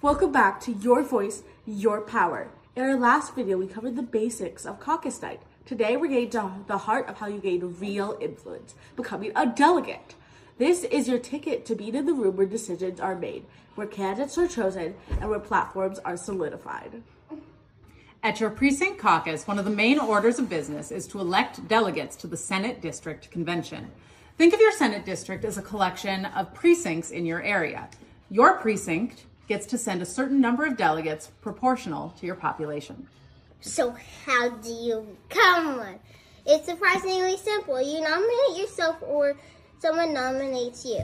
Welcome back to Your Voice, Your Power. In our last video, we covered the basics of caucus night. Today, we're getting to the heart of how you gain real influence, becoming a delegate. This is your ticket to being in the room where decisions are made, where candidates are chosen, and where platforms are solidified. At your precinct caucus, one of the main orders of business is to elect delegates to the Senate District Convention. Think of your Senate district as a collection of precincts in your area. Your precinct gets to send a certain number of delegates proportional to your population. So how do you become one? It's surprisingly simple. You nominate yourself or someone nominates you.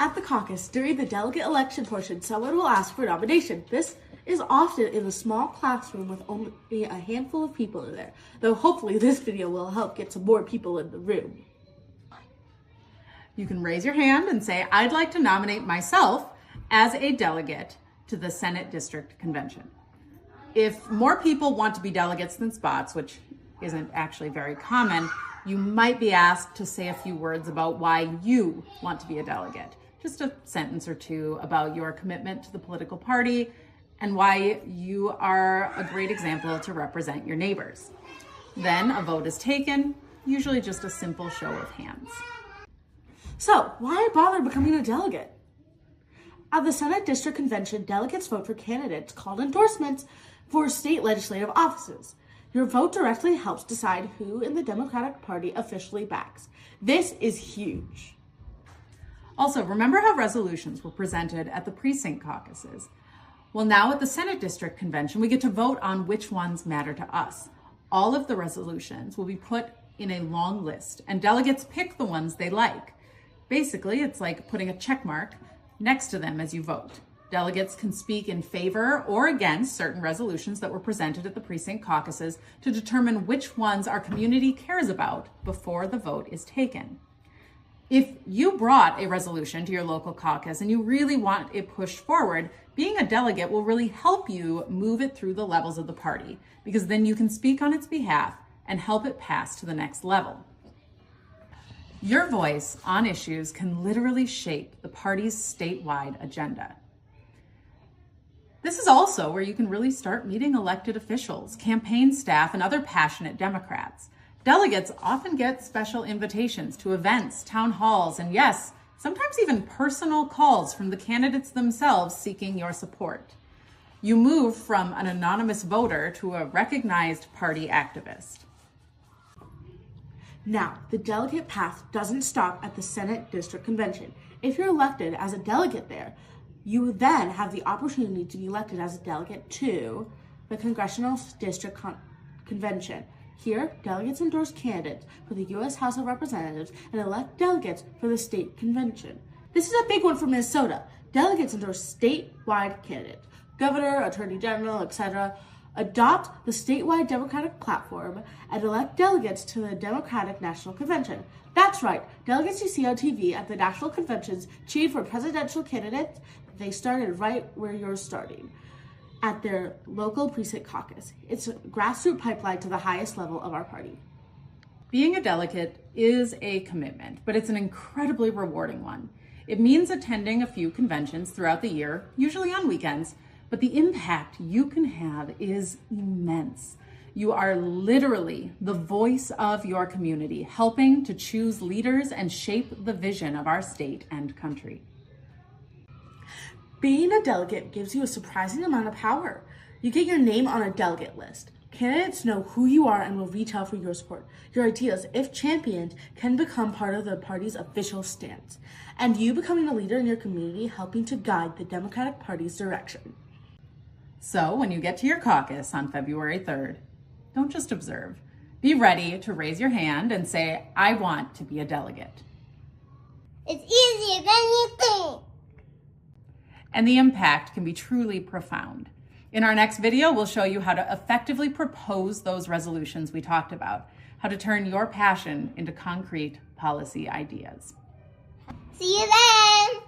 At the caucus, during the delegate election portion, someone will ask for a nomination. This is often in a small classroom with only a handful of people in there, though hopefully this video will help get some more people in the room. You can raise your hand and say, I'd like to nominate myself as a delegate to the Senate District Convention. If more people want to be delegates than spots, which isn't actually very common, you might be asked to say a few words about why you want to be a delegate. Just a sentence or two about your commitment to the political party and why you are a great example to represent your neighbors. Then a vote is taken, usually just a simple show of hands. So, why bother becoming a delegate? At the Senate District Convention, delegates vote for candidates called endorsements for state legislative offices. Your vote directly helps decide who in the Democratic Party officially backs. This is huge. Also, remember how resolutions were presented at the precinct caucuses? Well, now at the Senate District Convention, we get to vote on which ones matter to us. All of the resolutions will be put in a long list, and delegates pick the ones they like. Basically, it's like putting a check mark next to them as you vote. Delegates can speak in favor or against certain resolutions that were presented at the precinct caucuses to determine which ones our community cares about before the vote is taken. If you brought a resolution to your local caucus and you really want it pushed forward, being a delegate will really help you move it through the levels of the party, because then you can speak on its behalf and help it pass to the next level. Your voice on issues can literally shape the party's statewide agenda. This is also where you can really start meeting elected officials, campaign staff, and other passionate Democrats. Delegates often get special invitations to events, town halls, and yes, sometimes even personal calls from the candidates themselves seeking your support. You move from an anonymous voter to a recognized party activist. Now, the delegate path doesn't stop at the Senate District Convention. If you're elected as a delegate there, you then have the opportunity to be elected as a delegate to the Congressional District Convention. Here, delegates endorse candidates for the U.S. House of Representatives and elect delegates for the state convention. This is a big one for Minnesota. Delegates endorse statewide candidates, governor, attorney general, etc., adopt the statewide Democratic platform, and elect delegates to the Democratic National Convention. That's right, delegates you see on TV at the national conventions cheering for presidential candidates, they started right where you're starting, at their local precinct caucus. It's a grassroots pipeline to the highest level of our party. Being a delegate is a commitment, but it's an incredibly rewarding one. It means attending a few conventions throughout the year, usually on weekends, but the impact you can have is immense. You are literally the voice of your community, helping to choose leaders and shape the vision of our state and country. Being a delegate gives you a surprising amount of power. You get your name on a delegate list. Candidates know who you are and will reach out for your support. Your ideas, if championed, can become part of the party's official stance. And you becoming a leader in your community, helping to guide the Democratic Party's direction. So when you get to your caucus on February 3rd, don't just observe. Be ready to raise your hand and say, I want to be a delegate. It's easier than you think. And the impact can be truly profound. In our next video, we'll show you how to effectively propose those resolutions we talked about, how to turn your passion into concrete policy ideas. See you then.